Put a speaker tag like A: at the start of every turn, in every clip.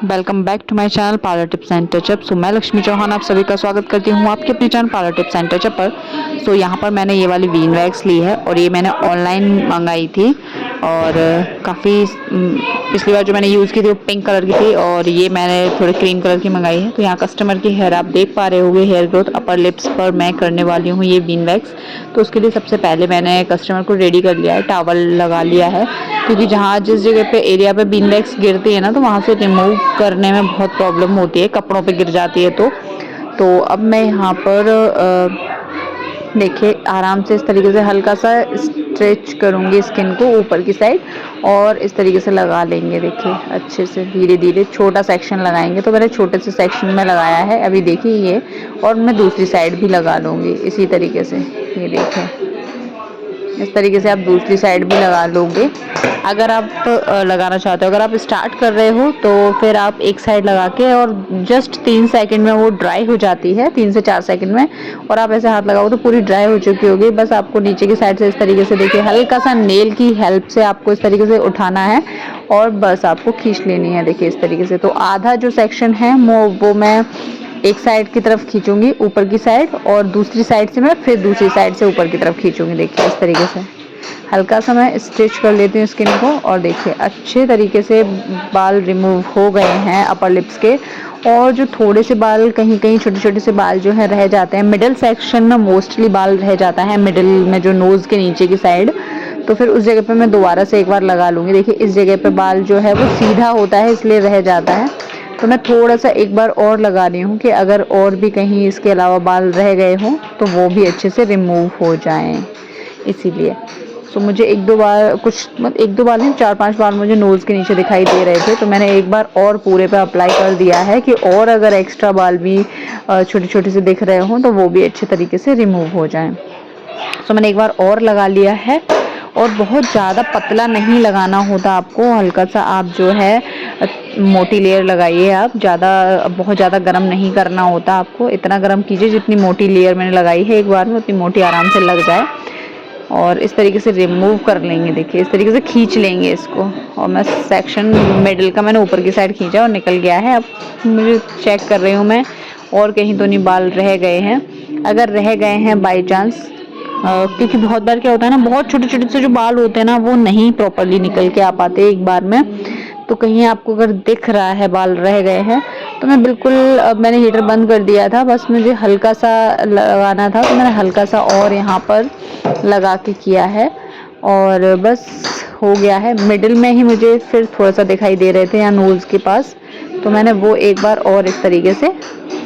A: Welcome back to my channel parlour tips and touch up. So मैं लक्ष्मी चौहान आप सभी का स्वागत करती हूँ आपके अपने channel parlour tips and touch-up पर। सो यहाँ पर मैंने ये वाली वीन वैक्स ली है और ये मैंने ऑनलाइन मंगाई थी और काफ़ी पिछली बार जो मैंने यूज़ की थी वो पिंक कलर की थी और ये मैंने थोड़े क्रीम कलर की मंगाई है। तो यहाँ कस्टमर की हेयर आप देख पा रहे होंगे, हेयर ग्रोथ अपर लिप्स पर मैं करने वाली हूँ ये वीन वैक्स। तो उसके लिए सबसे पहले मैंने कस्टमर को रेडी कर लिया है, टॉवल लगा लिया है, क्योंकि जहाँ जिस जगह पे एरिया पे बीन वैक्स गिरती है ना तो वहाँ से रिमूव करने में बहुत प्रॉब्लम होती है, कपड़ों पे गिर जाती है। तो अब मैं यहाँ पर देखिए आराम से इस तरीके से हल्का सा स्ट्रेच करूँगी स्किन को ऊपर की साइड और इस तरीके से लगा लेंगे। देखिए अच्छे से धीरे धीरे छोटा सेक्शन लगाएंगे। तो मैंने छोटे से सेक्शन में लगाया है, अभी देखिए ये, और मैं दूसरी साइड भी लगा लूँगी इसी तरीके से। ये देखिए इस तरीके से आप दूसरी साइड भी लगा लोगे अगर आप लगाना चाहते हो। अगर आप स्टार्ट कर रहे हो तो फिर आप एक साइड लगा के और जस्ट 3 सेकंड में वो ड्राई हो जाती है, 3 से 4 सेकंड में, और आप ऐसे हाथ लगाओ तो पूरी ड्राई हो चुकी होगी। बस आपको नीचे की साइड से इस तरीके से देखिए हल्का सा नेल की हेल्प से आपको इस तरीके से उठाना है और बस आपको खींच लेनी है। देखिए इस तरीके से। तो आधा जो सेक्शन है वो मैं एक साइड की तरफ खींचूंगी ऊपर की साइड और दूसरी साइड से मैं फिर दूसरी साइड से ऊपर की तरफ खींचूंगी। देखिए इस तरीके से हल्का सा मैं स्ट्रेच कर लेती हूँ स्किन को और देखिए अच्छे तरीके से बाल रिमूव हो गए हैं अपर लिप्स के। और जो थोड़े से बाल कहीं कहीं छोटे छोटे से बाल जो है रह जाते हैं, मिडिल सेक्शन में मोस्टली बाल रह जाता है, मिडिल में जो नोज के नीचे की साइड, तो फिर उस जगह पे मैं दोबारा से एक बार लगा लूँगी। देखिए इस जगह पे बाल जो है वो सीधा होता है इसलिए रह जाता है, तो मैं थोड़ा सा एक बार और लगा रही हूँ कि अगर और भी कहीं इसके अलावा बाल रह गए हों तो वो भी अच्छे से रिमूव हो जाएं, इसीलिए। तो मुझे एक दो बार नहीं, 4-5 बार मुझे नोज़ के नीचे दिखाई दे रहे थे, तो मैंने एक बार और पूरे पे अप्लाई कर दिया है कि और अगर एक्स्ट्रा बाल भी छोटे छोटे से दिख रहे हों तो वो भी अच्छे तरीके से रिमूव हो जाएं। तो मैंने एक बार और लगा लिया है और बहुत ज़्यादा पतला नहीं लगाना होता आपको, हल्का सा आप जो है मोटी लेयर लगाइए। आप बहुत ज़्यादा गर्म नहीं करना होता आपको, इतना गर्म कीजिए जितनी मोटी लेयर मैंने लगाई है एक बार में उतनी मोटी आराम से लग जाए और इस तरीके से रिमूव कर लेंगे। देखिए इस तरीके से खींच लेंगे इसको और मैं सेक्शन मिडिल का मैंने ऊपर की साइड खींचा और निकल गया है। अब मुझे चेक कर रही हूँ मैं और कहीं तो नहीं बाल रह गए हैं। अगर रह गए हैं बाई चांस, क्योंकि बहुत बार क्या होता है ना, बहुत छोटे छोटे से जो बाल होते हैं ना वो नहीं प्रॉपरली निकल के आ पाते एक बार में, तो कहीं आपको अगर दिख रहा है बाल रह गए हैं तो मैं बिल्कुल, अब मैंने हीटर बंद कर दिया था, बस मुझे हल्का सा लगाना था तो मैंने हल्का सा और यहाँ पर लगा के किया है और बस हो गया है। मिडिल में ही मुझे फिर थोड़ा सा दिखाई दे रहे थे यहाँ नोज़ के पास, तो मैंने वो एक बार और इस तरीके से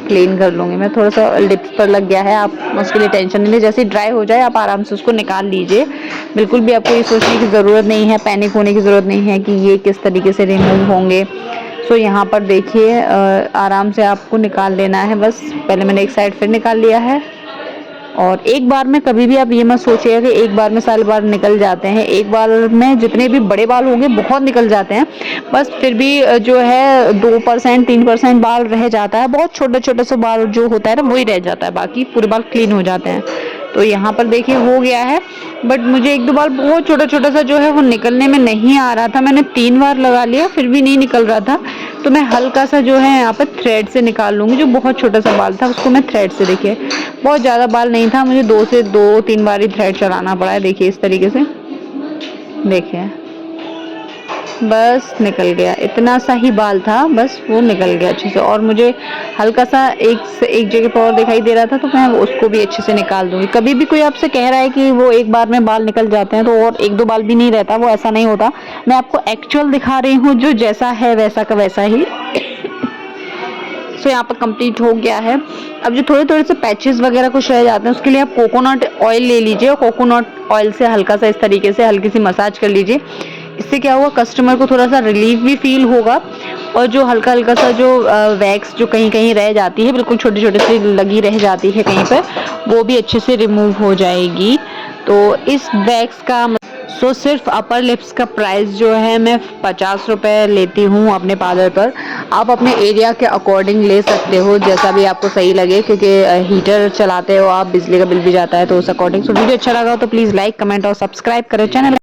A: क्लीन कर लूँगी। मैं थोड़ा सा लिप्स पर लग गया है, आप उसके लिए टेंशन नहीं ले, जैसे ड्राई हो जाए आप आराम से उसको निकाल लीजिए। बिल्कुल भी आपको ये सोचने की ज़रूरत नहीं है, पैनिक होने की ज़रूरत नहीं है कि ये किस तरीके से रिमूव होंगे। सो यहाँ पर देखिए आराम से आपको निकाल लेना है। बस पहले मैंने एक साइड फिर निकाल लिया है और एक बार में कभी भी आप ये मत सोचिएगा कि एक बार में सारे बाल निकल जाते हैं। एक बार में जितने भी बड़े बाल होंगे बहुत निकल जाते हैं, बस फिर भी जो है 2% 3% बाल रह जाता है। बहुत छोटे छोटे से बाल जो होता है ना वही रह जाता है, बाकी पूरे बाल क्लीन हो जाते हैं। तो यहाँ पर देखिए हो गया है, बट मुझे एक दो बाल बहुत छोटा छोटा सा जो है वो निकलने में नहीं आ रहा था। मैंने 3 बार लगा लिया फिर भी नहीं निकल रहा था, तो मैं हल्का सा जो है यहाँ पर थ्रेड से निकाल लूँगी। जो बहुत छोटा सा बाल था उसको मैं थ्रेड से, देखिए बहुत ज़्यादा बाल नहीं था, मुझे 2 से 3 बार ही थ्रेड चलाना पड़ा है। देखिए इस तरीके से, देखिए बस निकल गया, इतना सा ही बाल था, बस वो निकल गया अच्छे से। और मुझे हल्का सा एक जगह पर और दिखाई दे रहा था तो मैं उसको भी अच्छे से निकाल दूंगी। कभी भी कोई आपसे कह रहा है कि वो एक बार में बाल निकल जाते हैं तो और 1-2 बाल भी नहीं रहता, वो ऐसा नहीं होता। मैं आपको एक्चुअल दिखा रही हूँ, जो जैसा है वैसा का वैसा ही। सो यहाँ पर कंप्लीट हो गया है। अब जो थोड़े थोड़े से पैचेस वगैरह कुछ रह जाते हैं उसके लिए आप कोकोनट ऑयल ले लीजिए और कोकोनट ऑयल से हल्का सा इस तरीके से हल्की सी मसाज कर लीजिए। इससे क्या होगा, कस्टमर को थोड़ा सा रिलीफ भी फील होगा और जो हल्का हल्का सा जो वैक्स जो कहीं कहीं रह जाती है, बिल्कुल छोटे छोटे से लगी रह जाती है कहीं पर, वो भी अच्छे से रिमूव हो जाएगी। तो इस वैक्स का सिर्फ अपर लिप्स का प्राइस जो है मैं 50 रुपये लेती हूँ अपने पार्लर पर। आप अपने एरिया के अकॉर्डिंग ले सकते हो, जैसा भी आपको सही लगे, क्योंकि हीटर चलाते हो आप, बिजली का बिल भी जाता है, तो उस अकॉर्डिंग। सो वीडियो अच्छा लगा हो तो प्लीज़ लाइक कमेंट और सब्सक्राइब करें चैनल।